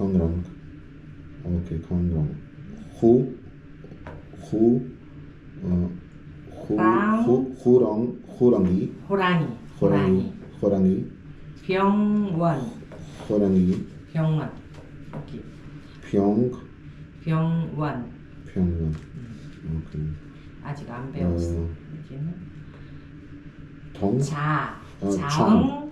건랑. 오케이, 건랑. 호랑이. 병원. 호랑이. 병원. 오케이. 병원. 오케이. 아직 안 배웠어. 이제는 상어.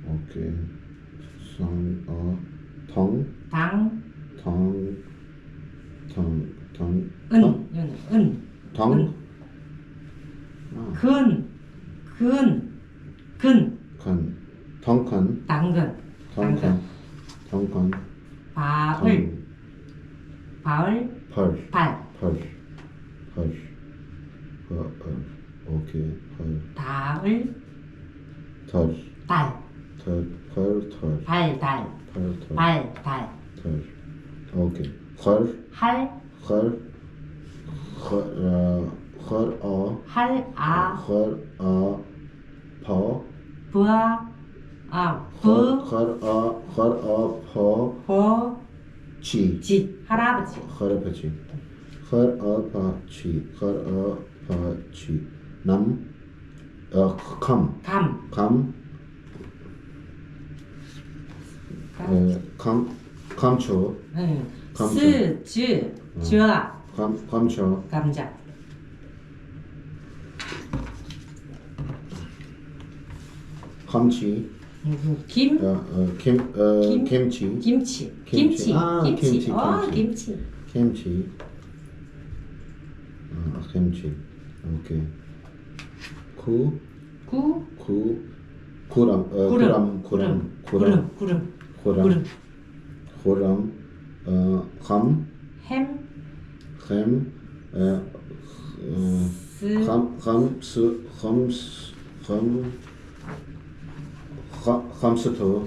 오케이. 상어. 당근. 오케이. 오케이. 할아버지. 감초. 감초. 감자. 김치. 오케이. 햄스터. 오케이.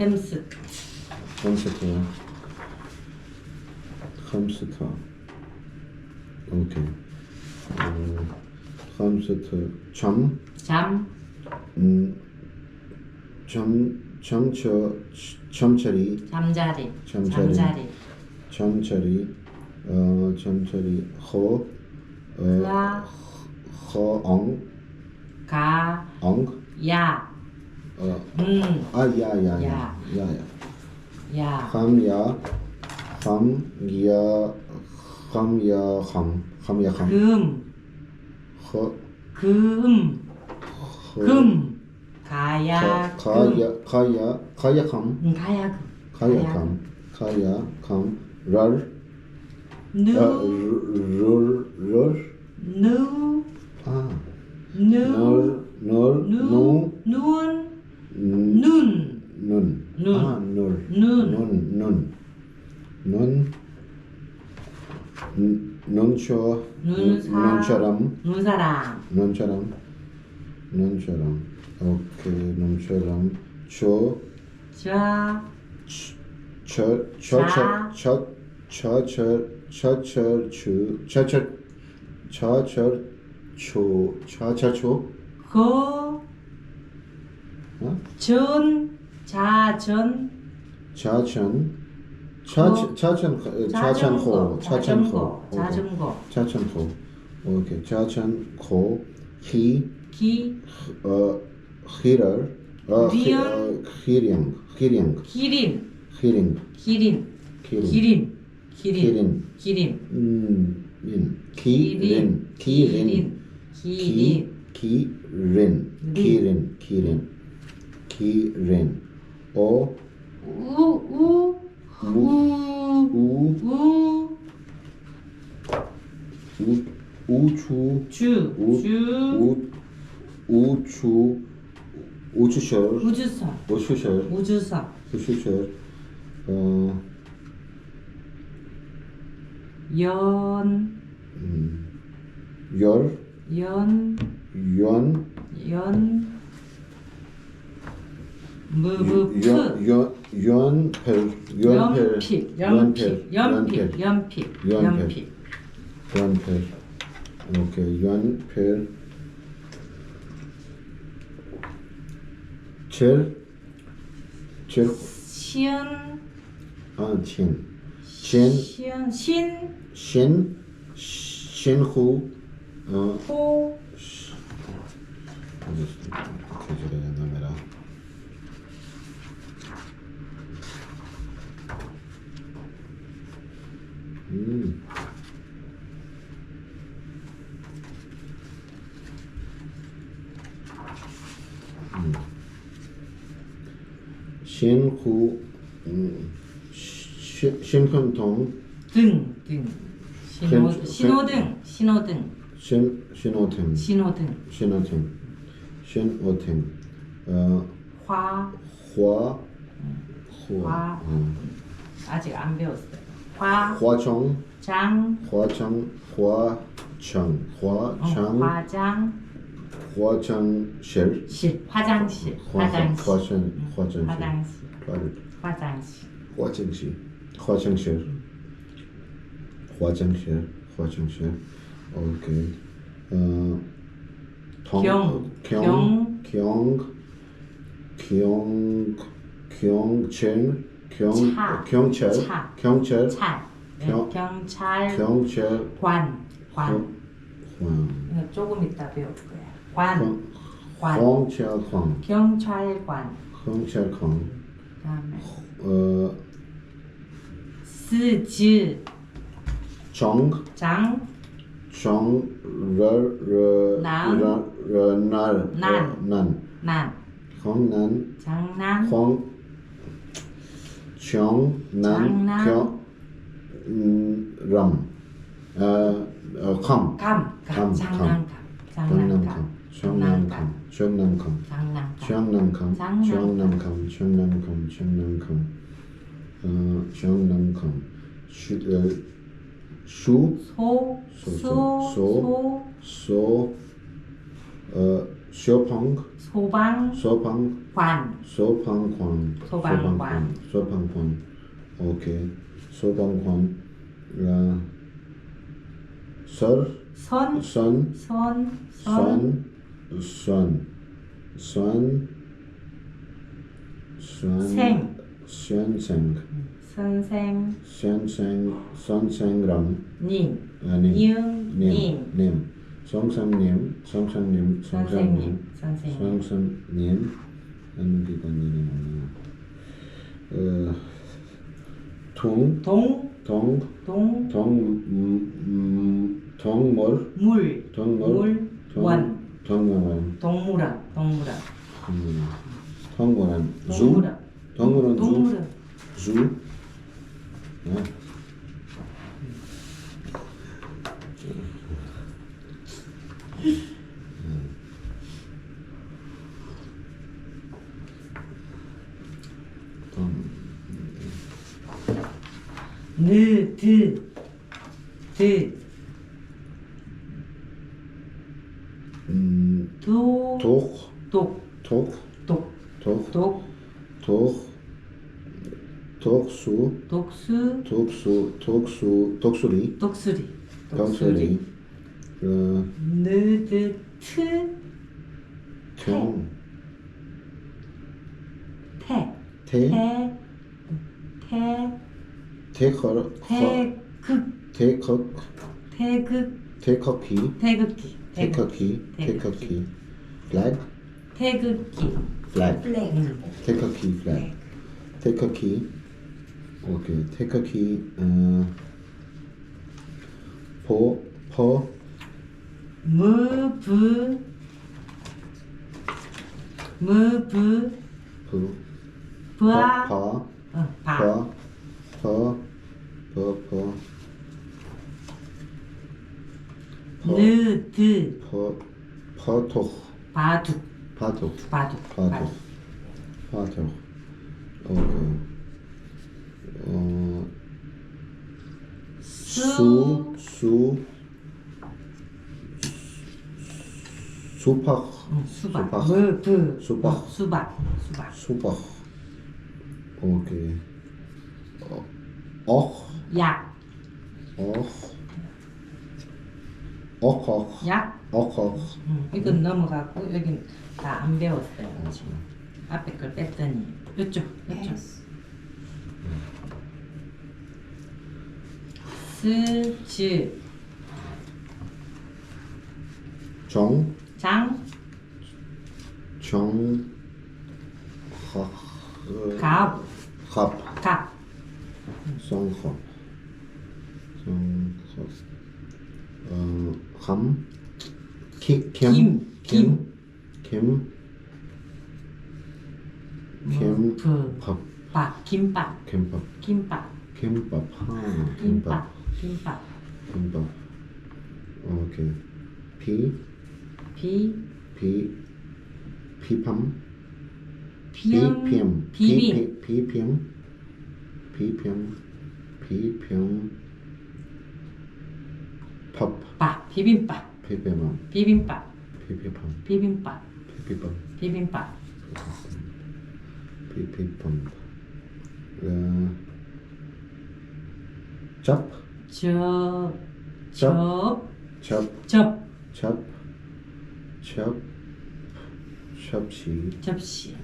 햄스터. 잠자리. 허엉. 눈처럼. 오케이. 눈처럼. 자천호. 오케이. 자천호. 기린. 우주설. 연필. 오케이. 연필. 칠. 시은 신후 호 계절의 номera 신후 신흥동 등 신호등 화 아직 안 배웠어요. 화장 화장실 오케이. 경찰관 조금 이따 배울 거야. 경찰관 그다음에 스즈 소방관 오케이. 소방관 선생님 동물원 주 독수리 태극기 오케이. 태극기 바둑 오케이. 수박 수박. 수박. 오케이. 약. 약. 이건 넘어가고 여긴 다 안 배웠어요. 지금 앞에 걸 뺐더니 이쪽. 스즈. 장. 갑. 성갑. 김밥. 오케이. 접시.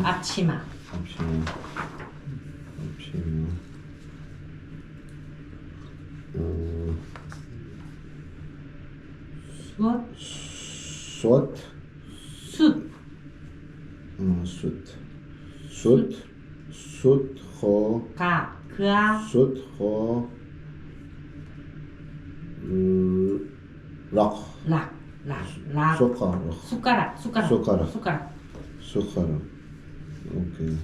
앞치마. 숟가락. 오케이.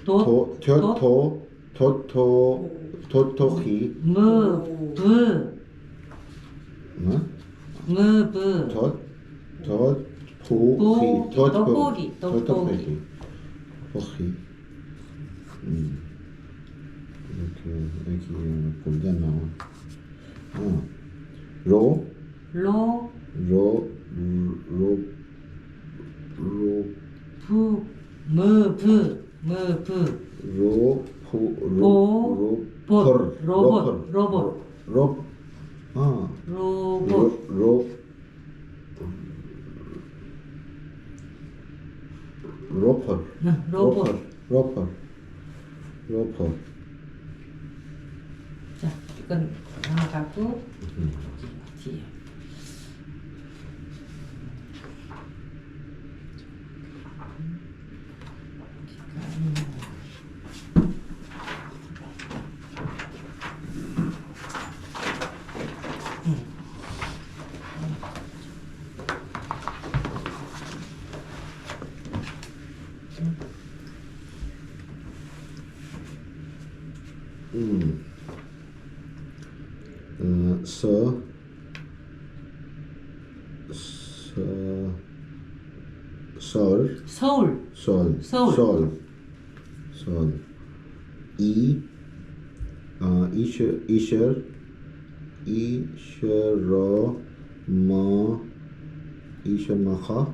도토히. 떡볶이. 이렇게 여기 볼게 나와. 로. 로퍼. 자, 이건 넘어가고 뒤에. 서울. 이셔마하.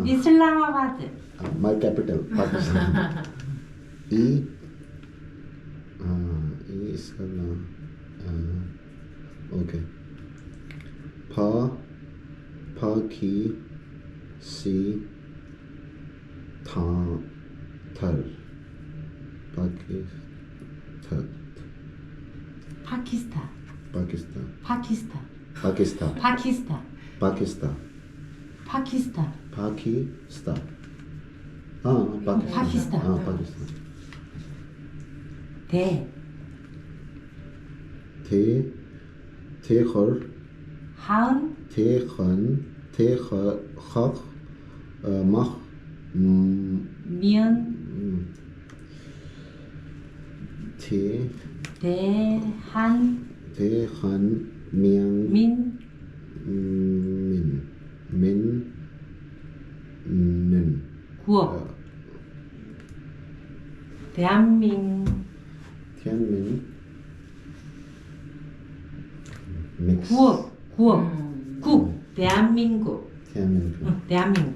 이슬라마바드. My capital, Pakistan. Okay. 파키 시 털 파키스탄. 파키스탄 파키스탄. 파키스탄 파키스탄. 파키스탄 파키스탄. 파키스탄 아 파키스탄 파키스탄. 아 파키스탄 대. 대헐 하은. 대허 막 미연. 대한. 대한민국 민. 는 구억. 대한민국. 구억. 국. 대한민국. 대한민국.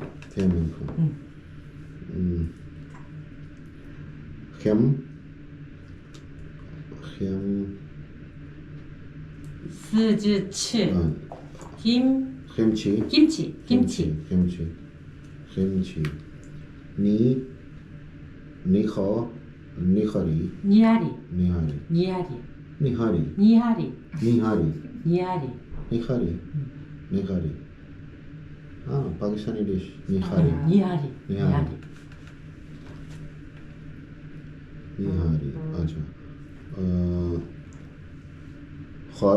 스즈츠. 김치. 니하리 니하리. 아, Pakistani डिश निहारी निहारी. अच्छा हर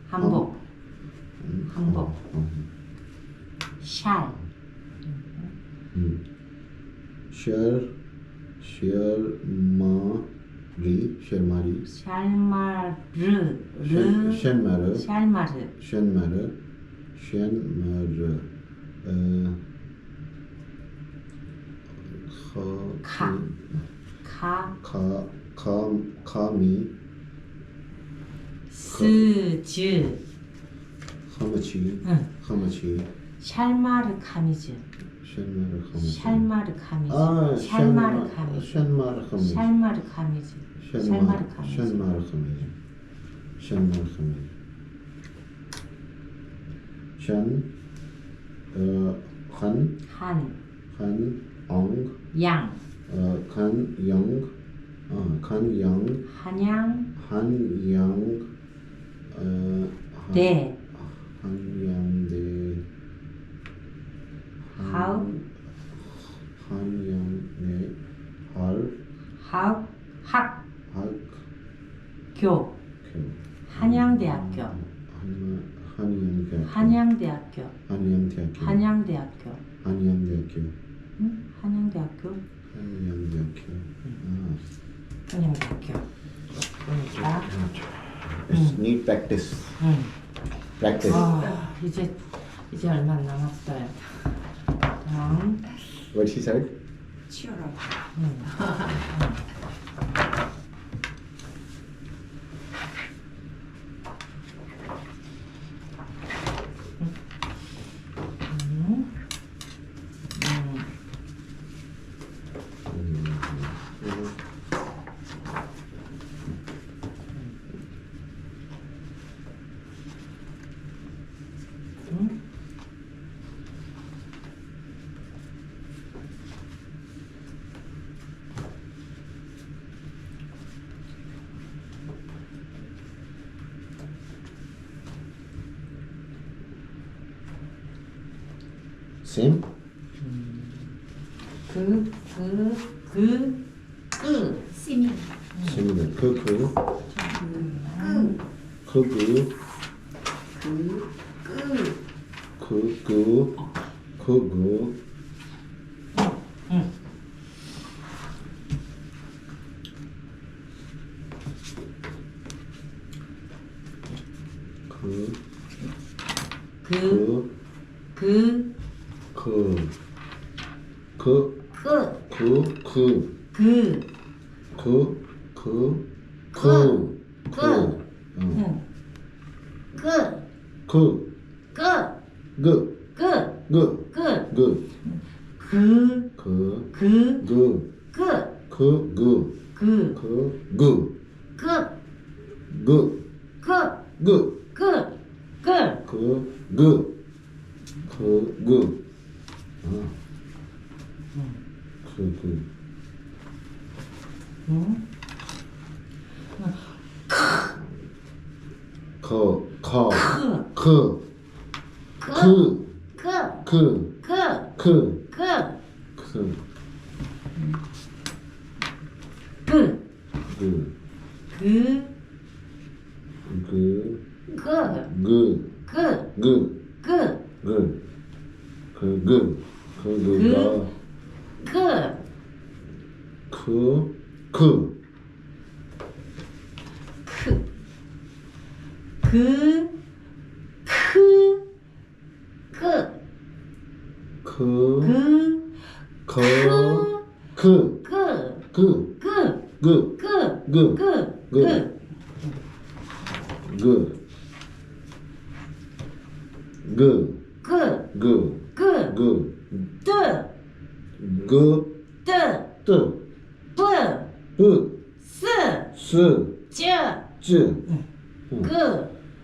한복. 샬. 카미 스즈. 카마치 샬마르 카미즈. 샬마르 카미즈. 양. 한양. 대. 학교. 한양대학교. 그러니까 need practice. practice. 이제 얼마 안 남았어요. 다음. What she said? 치열하고. Same? 시민. Similar. 그, 그, 그, 그, 그, 그, 그, 그, 그, 그, 그, 그, 그, 그, 그, 그, 그, 아, 그, 응? 그, 크, 그, 크, 그, 크, 그, 크, 그, 크, 그, 그, 그, 그, 그, 그, 그, 그, 그, 그,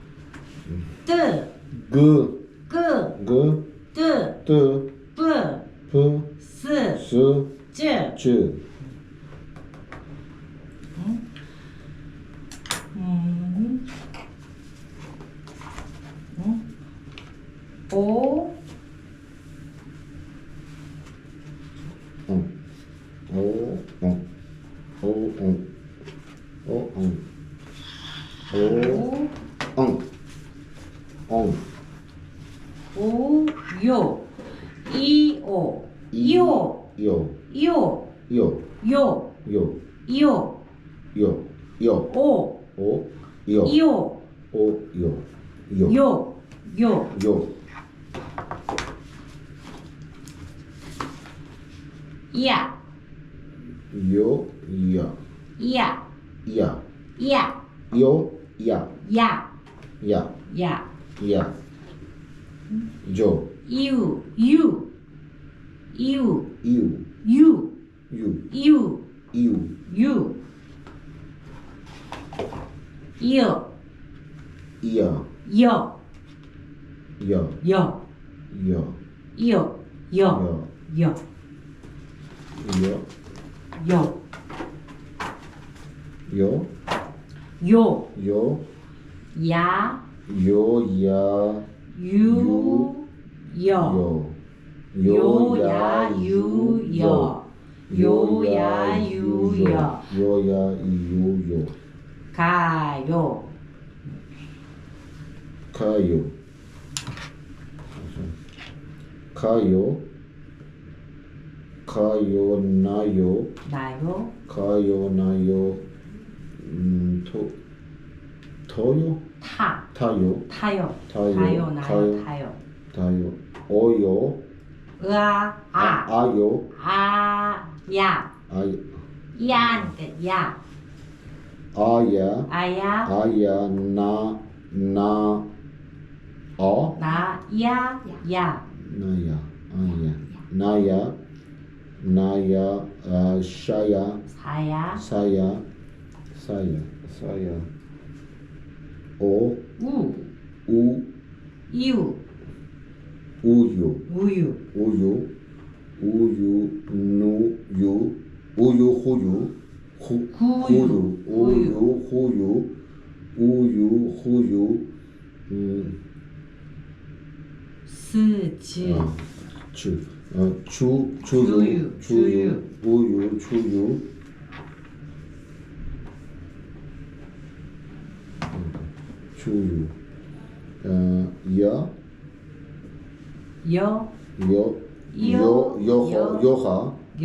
그,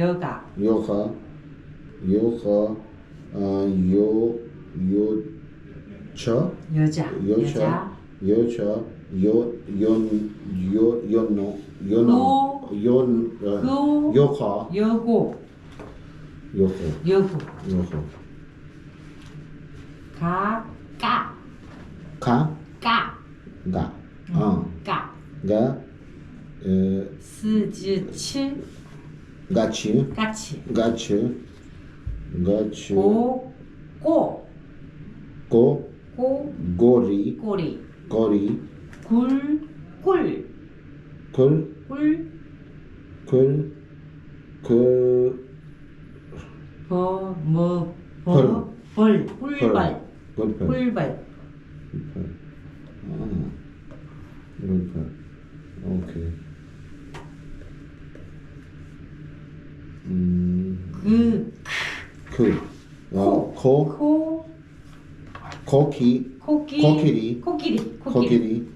그가, 그, 그, 크, 같이 까치. 같이 같이 고, 꼬, 고 고, 고리 꼬리. 거리 굴, 꿀, 굴 꿀, 굴 그 버, 뭐, 벌. 버, 벌, 꿀벌, 골per 꿀벌. 골per 오케이 그, 코 코, 코끼리 코끼리, 코끼리 코끼리, 코끼리